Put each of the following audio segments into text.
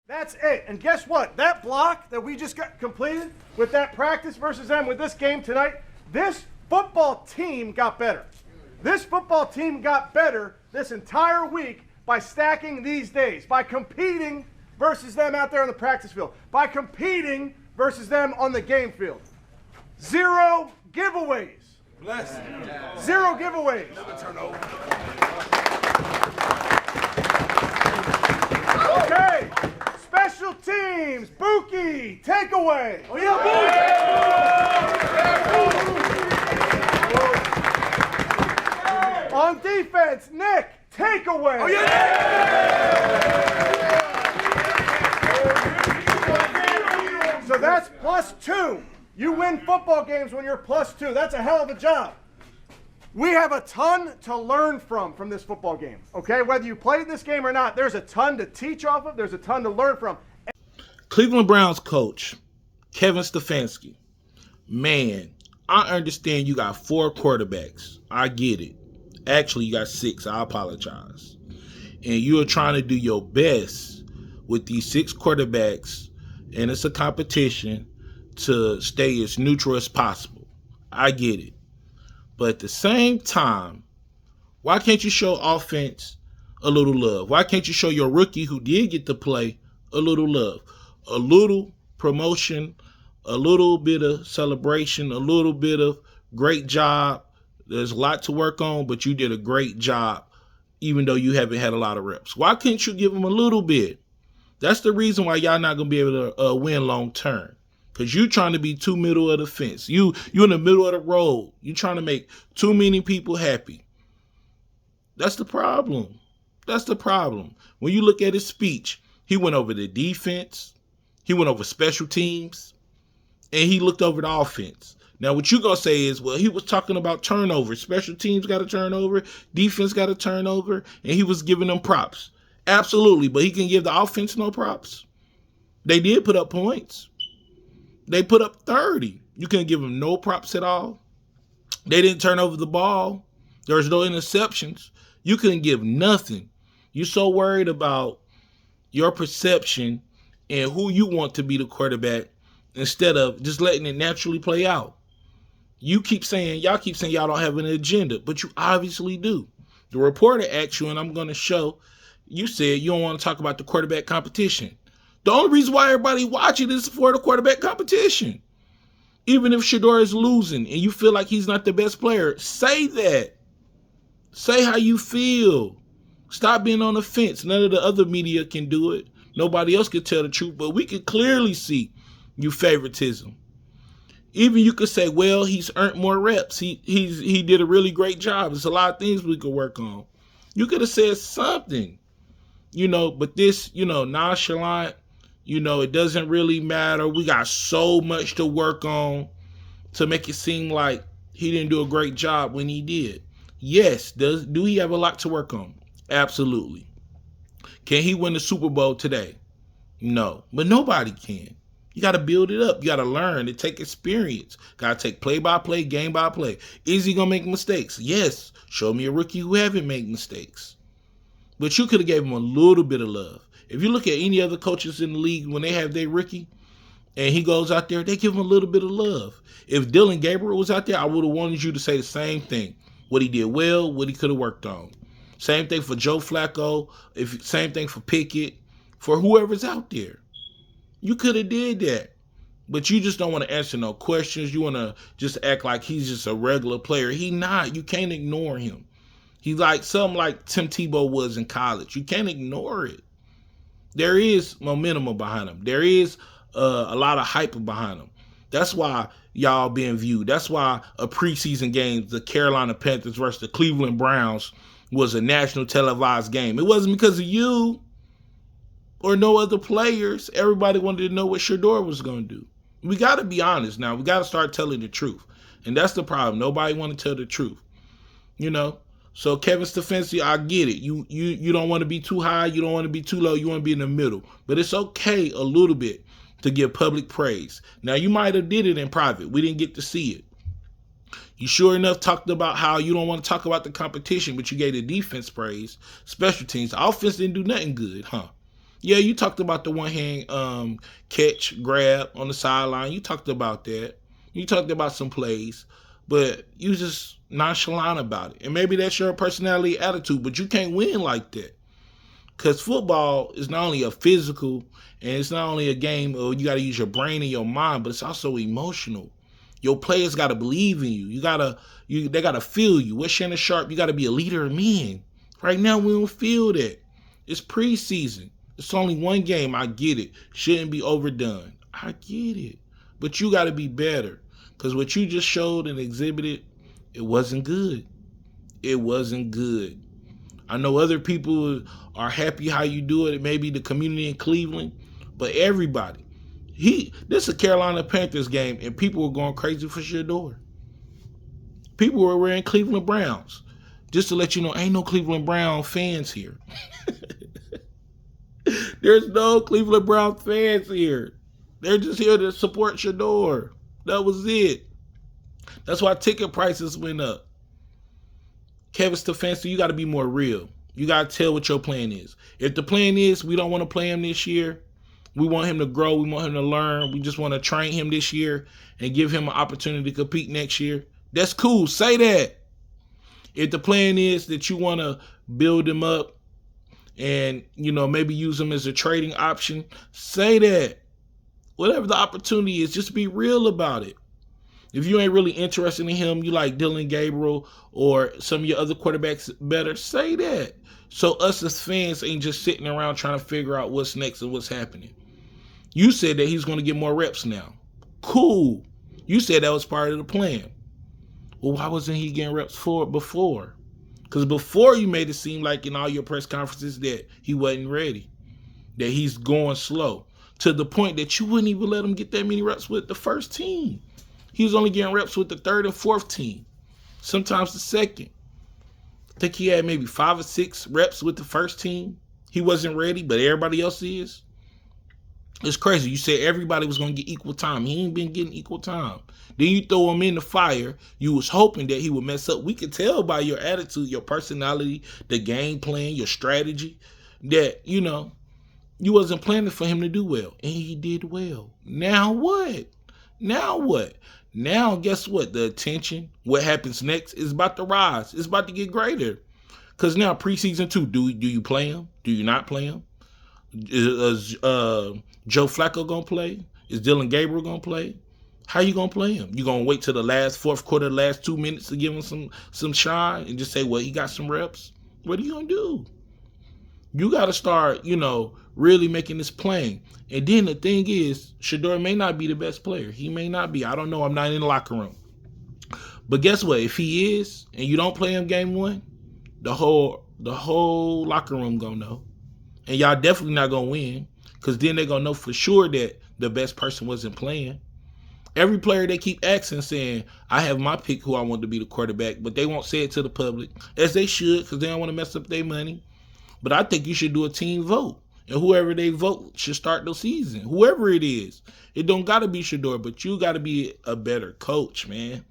That's it. And guess what? That block that we just got completed with that practice versus them with this game tonight, this football team got better. This football team got better this entire week by stacking these days, by competing versus them out there on the practice field, by competing versus them on the game field. 0 giveaways. Bless. 0 giveaways. Never turn over. Okay. Special teams. Buki, takeaway. Oh, yeah, On defense, Nick, takeaway. Oh, yeah. So that's +2. You win football games when you're +2. That's a hell of a job. We have a ton to learn from this football game, okay? Whether you played this game or not, there's a ton to teach off of. There's a ton to learn from. Cleveland Browns coach, Kevin Stefanski. Man, I understand you got 4 quarterbacks. I get it. Actually, you got 6. I apologize. And you are trying to do your best with these 6 quarterbacks, and it's a competition to stay as neutral as possible. I get it. But at the same time, why can't you show offense a little love? Why can't you show your rookie who did get to play a little love? A little promotion, a little bit of celebration, a little bit of great job. There's a lot to work on, but you did a great job, even though you haven't had a lot of reps. Why can't you give them a little bit? That's the reason why y'all not going to be able to win long term. Because you trying to be too middle of the fence. You in the middle of the road. You trying to make too many people happy. That's the problem. That's the problem. When you look at his speech, he went over the defense. He went over special teams. And he looked over the offense. Now, what you're going to say is, well, he was talking about turnovers. Special teams got a turnover. Defense got a turnover. And he was giving them props. Absolutely. But he can give the offense no props. They did put up points. They put up 30. You couldn't give them no props at all. They didn't turn over the ball. There was no interceptions. You couldn't give nothing. You're so worried about your perception and who you want to be the quarterback instead of just letting it naturally play out. Y'all keep saying y'all don't have an agenda, but you obviously do. The reporter asked you, and I'm going to show, you said you don't want to talk about the quarterback competition. The only reason why everybody watching is for the quarterback competition. Even if Shedeur is losing and you feel like he's not the best player, say that. Say how you feel. Stop being on the fence. None of the other media can do it. Nobody else can tell the truth, but we can clearly see you favoritism. Even you could say, well, he's earned more reps. He did a really great job. There's a lot of things we could work on. You could have said something, but this, nonchalant, it doesn't really matter. We got so much to work on to make it seem like he didn't do a great job when he did. Yes, do he have a lot to work on? Absolutely. Can he win the Super Bowl today? No, but nobody can. You got to build it up. You got to learn. It take experience. Got to take play by play, game by play. Is he going to make mistakes? Yes. Show me a rookie who haven't made mistakes. But you could have gave him a little bit of love. If you look at any other coaches in the league, when they have their rookie and he goes out there, they give him a little bit of love. If Dylan Gabriel was out there, I would have wanted you to say the same thing. What he did well, what he could have worked on. Same thing for Joe Flacco. Same thing for Pickett. For whoever's out there. You could have did that. But you just don't want to answer no questions. You want to just act like he's just a regular player. He not. You can't ignore him. He's like something like Tim Tebow was in college. You can't ignore it. There is momentum behind him. There is a lot of hype behind him. That's why y'all being viewed. That's why a preseason game, the Carolina Panthers versus the Cleveland Browns, was a national televised game. It wasn't because of you or no other players. Everybody wanted to know what Shedeur was going to do. We got to be honest now. We got to start telling the truth. And that's the problem. Nobody want to tell the truth. So Kevin Stefanski, I get it. You don't want to be too high. You don't want to be too low. You want to be in the middle. But it's okay a little bit to give public praise. Now, you might have did it in private. We didn't get to see it. You sure enough talked about how you don't want to talk about the competition, but you gave the defense praise, special teams. The offense didn't do nothing good, huh? Yeah, you talked about the one hand catch, grab on the sideline. You talked about that. You talked about some plays, but you just nonchalant about it. And maybe that's your personality attitude, but you can't win like that. Because football is not only a physical and it's not only a game where you got to use your brain and your mind, but it's also emotional. Your players got to believe in you. They got to feel you. With Shannon Sharp, you got to be a leader of men. Right now, we don't feel that. It's preseason. It's only one game. I get it. Shouldn't be overdone. I get it. But you got to be better. Because what you just showed and exhibited, it wasn't good. It wasn't good. I know other people are happy how you do it. It may be the community in Cleveland, but everybody. This is a Carolina Panthers game, and people were going crazy for Shedeur. People were wearing Cleveland Browns. Just to let you know, ain't no Cleveland Brown fans here. There's no Cleveland Brown fans here. They're just here to support Shedeur. That was it. That's why ticket prices went up. Kevin Stefanski, you got to be more real. You got to tell what your plan is. If the plan is we don't want to play him this year, we want him to grow, we want him to learn, we just want to train him this year and give him an opportunity to compete next year, that's cool. Say that. If the plan is that you want to build him up and, maybe use him as a trading option, say that. Whatever the opportunity is, just be real about it. If you ain't really interested in him, you like Dylan Gabriel or some of your other quarterbacks better, say that. So us as fans ain't just sitting around trying to figure out what's next and what's happening. You said that he's going to get more reps now. Cool. You said that was part of the plan. Well, why wasn't he getting reps for it before? Because before you made it seem like in all your press conferences that he wasn't ready, that he's going slow, to the point that you wouldn't even let him get that many reps with the first team. He was only getting reps with the third and fourth team, sometimes the second. I think he had maybe 5 or 6 reps with the first team. He wasn't ready, but everybody else is. It's crazy. You said everybody was going to get equal time. He ain't been getting equal time. Then you throw him in the fire. You was hoping that he would mess up. We could tell by your attitude, your personality, the game plan, your strategy, that, you wasn't planning for him to do well. And he did well. Now what? Now, guess what? The attention, what happens next is about to rise. It's about to get greater. Because now, preseason 2, do you play him? Do you not play him? Is Joe Flacco going to play? Is Dylan Gabriel going to play? How you going to play him? You going to wait till the last fourth quarter, last 2 minutes to give him some shine and just say, well, he got some reps? What are you going to do? You got to start, really making this plain. And then the thing is, Shedeur may not be the best player. He may not be. I don't know. I'm not in the locker room. But guess what? If he is, and you don't play him game 1, the whole locker room gonna know. And y'all definitely not gonna win. Because then they're gonna know for sure that the best person wasn't playing. Every player they keep asking, saying, I have my pick who I want to be the quarterback, but they won't say it to the public, as they should, because they don't want to mess up their money. But I think you should do a team vote. And whoever they vote should start the season. Whoever it is. It don't got to be Shedeur, but you got to be a better coach, man.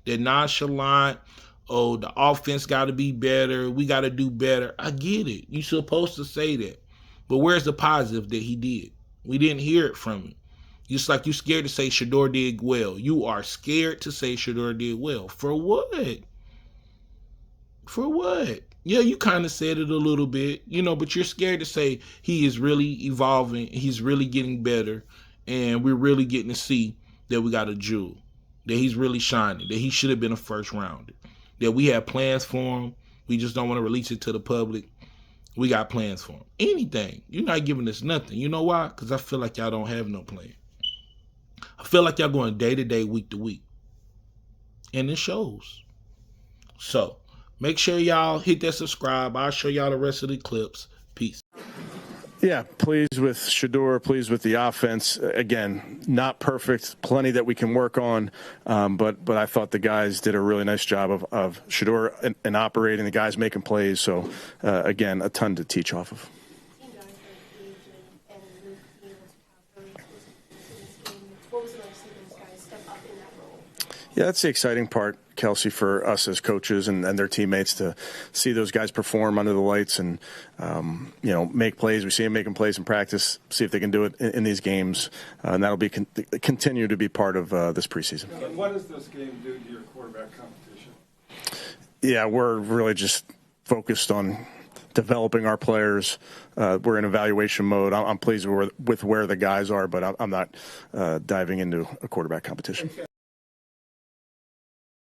They're nonchalant. Oh, the offense got to be better. We got to do better. I get it. You're supposed to say that. But where's the positive that he did? We didn't hear it from him. Just like you scared to say Shedeur did well. You are scared to say Shedeur did well. For what? For what? Yeah, you kind of said it a little bit, but you're scared to say he is really evolving, he's really getting better, and we're really getting to see that we got a jewel, that he's really shining, that he should have been a first rounder, that we have plans for him, we just don't want to release it to the public. We got plans for him. Anything. You're not giving us nothing. You know why? Because I feel like y'all don't have no plan. I feel like y'all going day to day, week to week. And it shows. So, make sure y'all hit that subscribe. I'll show y'all the rest of the clips. Peace. Yeah, pleased with Shedeur, pleased with the offense. Again, not perfect, plenty that we can work on, but I thought the guys did a really nice job of Shedeur and operating, the guys making plays. So, again, a ton to teach off of. What was it like to see those guys step up in that role? Yeah, that's the exciting part. Kelsey, for us as coaches and their teammates to see those guys perform under the lights and, make plays. We see them making plays in practice, see if they can do it in these games. And that'll be continue to be part of this preseason. And what does this game do to your quarterback competition? Yeah, we're really just focused on developing our players. We're in evaluation mode. I'm pleased with where the guys are, but I'm not diving into a quarterback competition.